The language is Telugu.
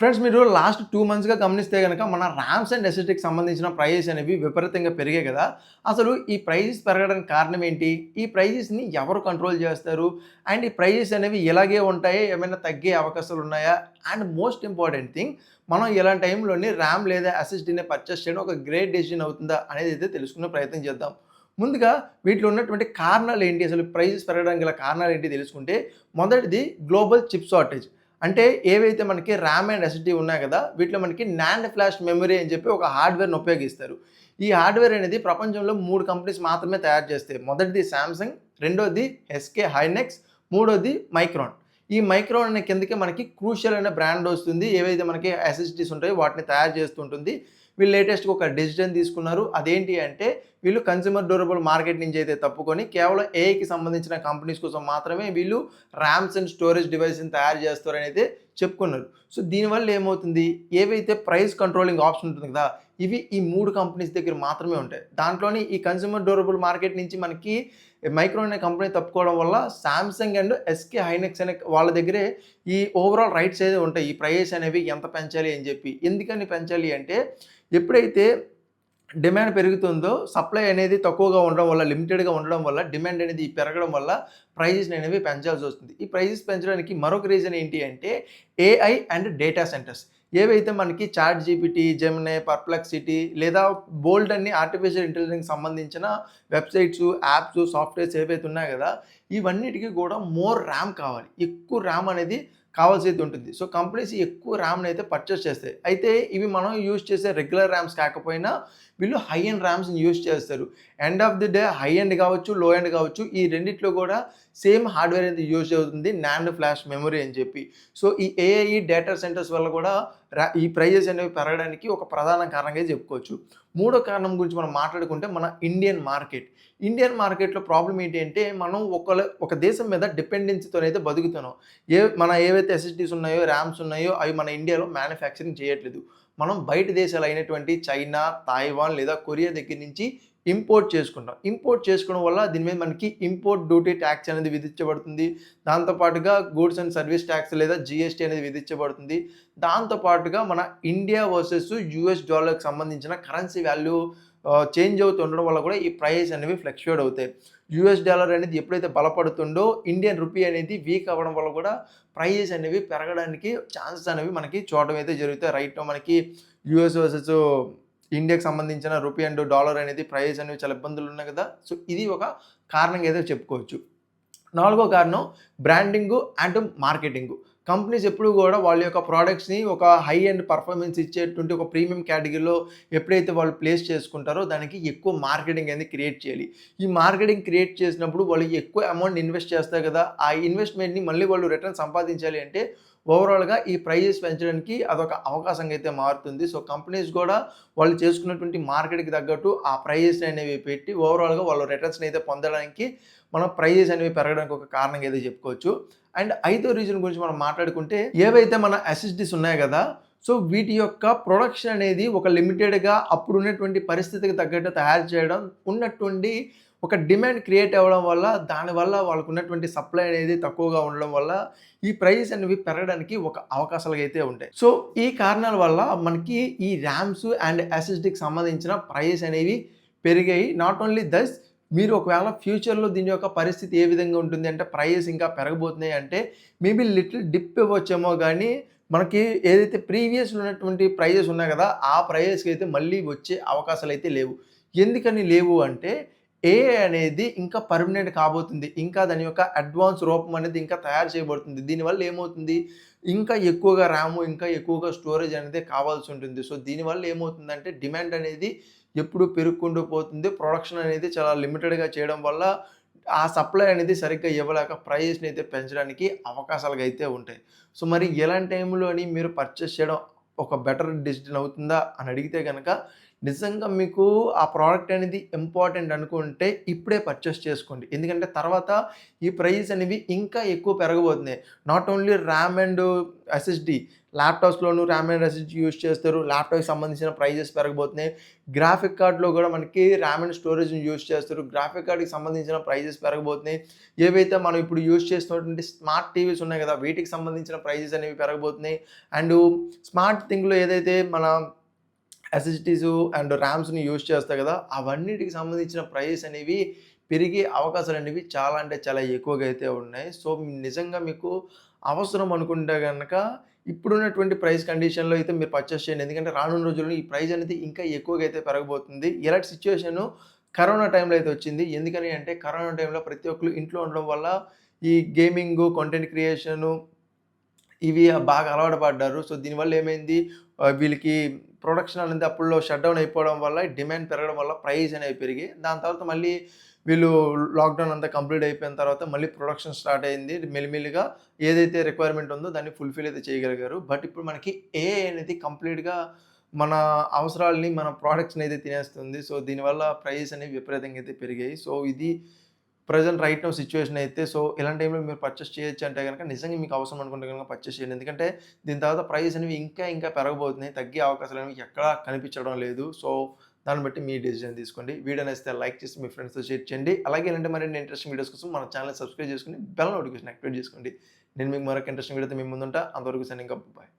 ఫ్రెండ్స్ మీరు లాస్ట్ 2 మంత్స్‌గా గమనిస్తే గనక మన ర్యామ్స్ అండ్ ఎస్ఎస్‌డీకి సంబంధించిన ప్రైజెస్ అనేవి విపరీతంగా పెరిగాయి గదా! అసలు ఈ ప్రైజెస్ పెరగడానికి కారణం ఏంటి? ఈ ప్రైజెస్‌ని ఎవరు కంట్రోల్ జేస్తారు? అండ్ ఈ ప్రైజెస్ అనేవి ఇలాగే ఉంటాయా? ఏమైనా తగ్గే అవకాశాలు ఉన్నాయా? అండ్ మోస్ట్ ఇంపార్టెంట్ థింగ్ మనం ఇలాంటి టైంలోని ర్యామ్ లేదా ఎస్ఎస్‌డీని పర్చేస్ చేయడం ఒక గ్రేట్ డెసిషన్ అవుతుందా? అనేది అయితే తెలుసుకునే ప్రయత్నం చేద్దాం. ముందుగా వీటిలో ఉన్నటువంటి కారణాలేంటి? అసలు ప్రైజెస్ పెరగడానికి గల కారణాలేంటి తెలుసుకుంటే మొదటిది గ్లోబల్ చిప్ షార్టేజ్. అంటే ఏవైతే మనకి ర్యామ్ అండ్ ఎస్ఎస్‌డీ ఉన్నాయి కదా! వీటిలో మనకి నాండ్ ఫ్లాష్ మెమరీ అని చెప్పి ఒక హార్డ్‌వేర్‌ని ఉపయోగిస్తారు. ఈ హార్డ్‌వేర్ అనేది ప్రపంచంలో 3 కంపెనీస్ మాత్రమే తయారు చేస్తాయి. మొదటిది సామ్‌సంగ్, రెండోది ఎస్‌కే హైనెక్స్, మూడోది మైక్రాన్. ఈ మైక్రాన్ అనే కిందకే మనకి క్రూషియల్ అనే బ్రాండ్ వస్తుంది. ఏవైతే మనకి ఎస్ఎస్‌డీస్ ఉంటాయో వాటిని తయారు చేస్తూ ఉంటుంది. వీళ్ళు లేటెస్ట్‌గా ఒక డెసిషన్ తీసుకున్నారు. అదేంటి అంటే వీళ్ళు కన్స్యూమర్ డ్యూరబుల్ మార్కెట్ నుంచి అయితే తప్పుకొని కేవలం ఏఐకి సంబంధించిన కంపెనీస్ కోసం మాత్రమే వీళ్ళు ర్యామ్స్ అండ్ స్టోరేజ్ డివైస్‌ని తయారు చేస్తారని అయితే చెప్పుకున్నారు. సో దీనివల్ల ఏమవుతుంది? ఏవైతే ప్రైస్ కంట్రోలింగ్ ఆప్షన్ ఉంటుంది కదా! ఇవి ఈ 3 కంపెనీస్ దగ్గర మాత్రమే ఉంటాయి. దాంట్లోని ఈ కన్స్యూమర్ డ్యూరబుల్ మార్కెట్ నుంచి మనకి మైక్రోన్ అనే కంపెనీ తప్పుకోవడం వల్ల సామ్‌సంగ్ అండ్ ఎస్‌కే హైనెక్స్ అనే వాళ్ళ దగ్గరే ఈ ఓవరాల్ రైట్స్ అయితే ఉంటాయి. ఈ ప్రైస్ అనేవి ఎంత పెంచాలి అని చెప్పి. ఎందుకని పెంచాలి అంటే ఎప్పుడైతే డిమాండ్ పెరుగుతుందో సప్లై అనేది తక్కువగా ఉండడం వల్ల, లిమిటెడ్‌గా ఉండడం వల్ల, డిమాండ్ అనేది పెరగడం వల్ల ప్రైజెస్ అనేవి పెంచాల్సొస్తుంది. ఈ ప్రైజెస్ పెంచడానికి మరొక రీజన్ ఏంటి అంటే ఏఐ అండ్ డేటా సెంటర్స్. ఏవైతే మనకి చాట్ జీపీటీ, జెమినీ, పర్ప్లెక్సిటీ లేదా బోల్డ్ అన్ని ఆర్టిఫిషియల్ ఇంటెలిజెన్స్‌కి సంబంధించిన వెబ్‌సైట్స్, యాప్స్, సాఫ్ట్‌వేర్స్ ఏవైతే ఉన్నాయో గదా! ఇవన్నిటికి కూడా మోర్ ర్యామ్ కావాలి. ఎక్కువ ర్యామ్ అనేది కావాల్సిది ఉంటుంది. సో, కంపెనీస్ ఎక్కువ ర్యామ్‌నయితే పర్చేస్ చేస్తాయి. అయితే ఇవి మనం యూజ్ చేసే రెగ్యులర్ ర్యామ్స్ కాకపోయినా వీళ్ళు హై ఎండ్ ర్యామ్స్‌ని యూజ్ చేస్తారు. End of the day high end కావచ్చు, లో ఎండ్ కావచ్చు ఈ రెండిట్లో కూడా సేమ్ హార్డ్‌వేర్ అనేది యూజ్ అవుతుంది. నాండ్ ఫ్లాష్ మెమరీ అని చెప్పి. సో, ఈ ఏఐ డేటా సెంటర్స్ వల్ల కూడా ఈ ప్రైజెస్ అనేవి పెరగడానికి ఒక ప్రధాన కారణంగా చెప్పుకోవచ్చు. మూడో కారణం గురించి మనం మాట్లాడుకుంటే మన ఇండియన్ మార్కెట్. ఇండియన్ మార్కెట్‌లో ప్రాబ్లమ్ ఏంటి అంటే మనం ఒక దేశం మీద డిపెండెన్సీతోనైతే బతుకుతున్నాం. మన ఏవైతే ఎస్ఎస్‌డీస్ ఉన్నాయో, ర్యామ్స్ ఉన్నాయో అవి మన ఇండియాలో మ్యానుఫ్యాక్చరింగ్ చేయట్లేదు. మనం బయట దేశాలైనటువంటి చైనా, తాయివాన్ లేదా కొరియా దగ్గర నుంచి ఇంపోర్ట్ చేసుకుంటాం. ఇంపోర్ట్ చేసుకోవడం వల్ల దీని మీద మనకి ఇంపోర్ట్ డ్యూటీ టాక్స్ అనేది విధించబడుతుంది. దాంతో పాటుగా గూడ్స్ అండ్ సర్వీస్ టాక్స్ లేదా జీఎస్టీ అనేది విధించబడుతుంది. దాంతో పాటుగా మన ఇండియా వర్సెస్ యూఎస్ డాలర్‌కి సంబంధించిన కరెన్సీ వాల్యూ చేంజ్ అవుతూ ఉండడం వల్ల కూడా ఈ ప్రైస్ అనేవి ఫ్లక్చుయేట్ అవుతాయి. యూఎస్ డాలర్ అనేది ఎప్పుడైతే బలపడుతుందో ఇండియన్ రూపీ అనేది వీక్ అవ్వడం వల్ల కూడా ప్రైజెస్ అనేవి పెరగడానికి ఛాన్సెస్ అనేవి మనకి చూడడం అయితే జరుగుతాయి. రైట్ నౌ మనకి యూఎస్ వర్సెస్ ఇండియాకి సంబంధించిన రూపీ అండ్ డాలర్ అనేది ప్రైజెస్ అనేవి చాలా ఇబ్బందులు ఉన్నాయి కదా! సో, ఇది ఒక కారణంగా అయితే చెప్పుకోవచ్చు. నాలుగో కారణం బ్రాండింగు అండ్ మార్కెటింగు. కంపెనీస్ ఎప్పుడు గూడా వాళ్ళ యొక్క ప్రొడక్ట్స్‌ని ఒక హై ఎండ్ పర్ఫార్మెన్స్ ఇచ్చేటువంటి ఒక ప్రీమియం కేటగిరీలో ఎప్పుడైతే వాళ్ళు ప్లేస్ చేసుకుంటారో దానికి ఎక్కువ మార్కెటింగ్ అనేది క్రియేట్ చేయాలి. ఈ మార్కెటింగ్ క్రియేట్ చేసినప్పుడు వాళ్ళు ఎక్కువ అమౌంట్ ఇన్వెస్ట్ చేస్తారు గదా! ఆ ఇన్వెస్ట్‌మెంట్‌ని మళ్ళీ వాళ్ళు రిటర్న్ సంపాదించాలి అంటే ఓవరాల్‌గా ఈ ప్రైజెస్ పెంచడానికి అదొక అవకాశంగా అయితే మారుతుంది. సో, కంపెనీస్ గూడా వాళ్ళు చేసుకున్నటువంటి మార్కెట్‌కి తగ్గట్టు ఆ ప్రైజెస్ అనేవి పెట్టి ఓవరాల్‌గా వాళ్ళు రిటర్న్స్‌ని అయితే పొందడానికి మనం ప్రైజెస్ అనేవి పెరగడానికి ఒక కారణంగా అయితే చెప్పుకోవచ్చు. అండ్ ఐదో రీజన్ గురించి మనం మాట్లాడుకుంటే ఏవైతే మన ఎస్ఎస్‌డీస్ ఉన్నాయి గదా! సో, వీటి యొక్క ప్రొడక్షన్ అనేది ఒక లిమిటెడ్‌గా అప్పుడున్నటువంటి పరిస్థితికి తగ్గట్టు తయారు చేయడం ఉన్నట్టుండి ఒక డిమాండ్ క్రియేట్ అవ్వడం వల్ల దానివల్ల వాళ్ళకున్నటువంటి సప్లై అనేది తక్కువగా ఉండడం వల్ల ఈ ప్రైజెస్ అనేవి పెరగడానికి ఒక అవకాశాలుగా అయితే ఉంటాయి. సో, ఈ కారణాల వల్ల మనకి ఈ ర్యామ్స్ అండ్ ఎస్ఎస్‌డీకి సంబంధించిన ప్రైజెస్ అనేవి పెరిగాయి. నాట్ ఓన్లీ థస్ మీరు ఒకవేళ ఫ్యూచర్‌లో దీని యొక్క పరిస్థితి ఏ విధంగా ఉంటుంది అంటే ప్రైజెస్ ఇంకా పెరగబోతున్నాయి అంటే మేబీ లిటిల్ డిప్ ఇవ్వచ్చేమో గానీ మనకి ఏదైతే ప్రీవియస్‌లో ఉన్నటువంటి ప్రైజెస్ ఉన్నాయి గదా! ఆ ప్రైజెస్‌కి అయితే మళ్ళీ వచ్చే అవకాశాలైతే లేవు. ఎందుకని లేవు అంటే ఏఐ అనేది ఇంకా పర్మనెంట్ కాబోతుంది. ఇంకా దాని యొక్క అడ్వాన్స్ రూపం అనేది ఇంకా తయారు చేయబడుతుంది. దీనివల్ల ఏమవుతుంది? ఇంకా ఎక్కువగా ర్యాము, ఇంకా ఎక్కువగా స్టోరేజ్ అనేది కావాల్సి ఉంటుంది. సో, దీనివల్ల ఏమవుతుందంటే డిమాండ్ అనేది ఎప్పుడు పెరుక్కుంటూ పోతుంది. ప్రొడక్షన్ అనేది చాలా లిమిటెడ్‌గా చేయడం వల్ల ఆ సప్లై అనేది సరిగ్గా ఇవ్వలేక ప్రైస్‌ని అయితే పెంచడానికి అవకాశాలుగా అయితే ఉంటాయి. సో, మరి ఇలాంటి టైంలోని మీరు పర్చేస్ చేయడం ఒక బెటర్ డెసిషన్ అవుతుందా అని అడిగితే గనక నిజంగా మీకు ఆ ప్రోడక్ట్ అనేది ఇంపార్టెంట్ అనుకుంటే ఇప్పుడే పర్చేస్ చేసుకోండి. ఎందుకంటే తర్వాత ఈ ప్రైస్ అనేవి ఇంకా ఎక్కువ పెరగబోతున్నాయి. Not only RAM and SSD ల్యాప్‌టాప్స్‌లోను ర్యామ్ అండ్ ఎస్ఎస్‌డీ యూజ్ చేస్తారు. ల్యాప్‌టాప్‌కి సంబంధించిన ప్రైజెస్ పెరగబోతున్నాయి. గ్రాఫిక్ కార్డ్‌లో గూడా మనకి ర్యామ్ అండ్ స్టోరేజ్‌ని యూజ్ చేస్తారు. గ్రాఫిక్ కార్డ్‌కి సంబంధించిన ప్రైజెస్ పెరగబోతున్నాయి. ఏవైతే మనం ఇప్పుడు యూజ్ చేస్తున్నటువంటి స్మార్ట్ టీవీస్ ఉన్నాయి గదా! వీటికి సంబంధించిన ప్రైజెస్ అనేవి పెరగబోతున్నాయి. అండు స్మార్ట్ థింగ్‌లో ఏదైతే మన ఎస్ఎస్‌డీసు అండ్ ర్యామ్స్‌ని యూజ్ చేస్తాయి గదా! అవన్నిటికి సంబంధించిన ప్రైజెస్ అనేవి పెరిగే అవకాశాలనేవి చాలా అంటే చాలా ఎక్కువగా అయితే ఉన్నాయి. సో, నిజంగా మీకు అవసరం అనుకుంటే గనక ఇప్పుడున్నటువంటి ప్రైస్ కండిషన్‌లో అయితే మీరు పర్చేస్ చేయండి. ఎందుకంటే రానున్న రోజుల్లో ఈ ప్రైస్ అనేది ఇంకా ఎక్కువగా అయితే పెరగబోతుంది. ఇలాంటి సిట్యుయేషను కరోనా టైంలో అయితే వచ్చింది. ఎందుకని అంటే కరోనా టైంలో ప్రతి ఒక్కళ్ళు ఇంట్లో ఉండడం వల్ల ఈ గేమింగు, కంటెంట్ క్రియేషను ఇవి బాగా అలవాటు పడ్డారు. సో, దీనివల్ల ఏమైంది వీళ్ళకి ప్రొడక్షన్ అనేది అప్పట్లో షట్ డౌన్ అయిపోవడం వల్ల డిమాండ్ పెరగడం వల్ల ప్రైస్ అనేవి పెరిగాయి. దాని తర్వాత మళ్ళీ వీళ్ళు లాక్‌డౌన్ అంతా కంప్లీట్ అయిపోయిన తర్వాత మళ్ళీ ప్రొడక్షన్ స్టార్ట్ అయింది. మెల్లిమెల్లిగా ఏదైతే రిక్వైర్మెంట్ ఉందో దాన్ని ఫుల్‌ఫిల్ అయితే చేయగలిగారు. బట్ ఇప్పుడు మనకి ఏఐ అనేది కంప్లీట్‌గా మన అవసరాల్ని, మన ప్రొడక్ట్స్‌ని అయితే తినేస్తుంది. సో, దీనివల్ల ప్రైజెస్ అనేవి విపరీతంగా అయితే పెరిగాయి. సో, ఇది ప్రెజెంట్ రైట్ నౌ సిట్యుయేషన్ అయితే సో, ఇలాంటి టైంలో మీరు పర్చేస్ చేయొచ్చు అంటే గనక నిజంగా మీకు అవసరం అనుకుంటే గనక పర్చేస్ చేయండి. ఎందుకంటే దీని తర్వాత ప్రైస్ అనేవి ఇంకా ఇంకా పెరగబోతున్నాయి. తగ్గే అవకాశాలనేవి ఎక్కడా కనిపించడం లేదు. సో, దాన్ని బట్టి మీ డెసిషన్ తీసుకోండి. వీడియో నచ్చితే లైక్ చేసి మీ ఫ్రెండ్స్‌తో షేర్ చేయండి. అలాగే ఇలాంటి మరిన్ని ఇంట్రెస్టింగ్ వీడియోస్ కోసం మన ఛానెల్‌ని సబ్స్క్రైబ్ చేసుకొని బెల్ నోటిఫికేషన్ యాక్టివేట్ చేసుకోండి. నేను మీకు మరొక ఇంట్రెస్టింగ్ వీడియోతో మీ ముందుంటా. అంతవరకు సైనింగ్ ఆఫ్. బాయ్.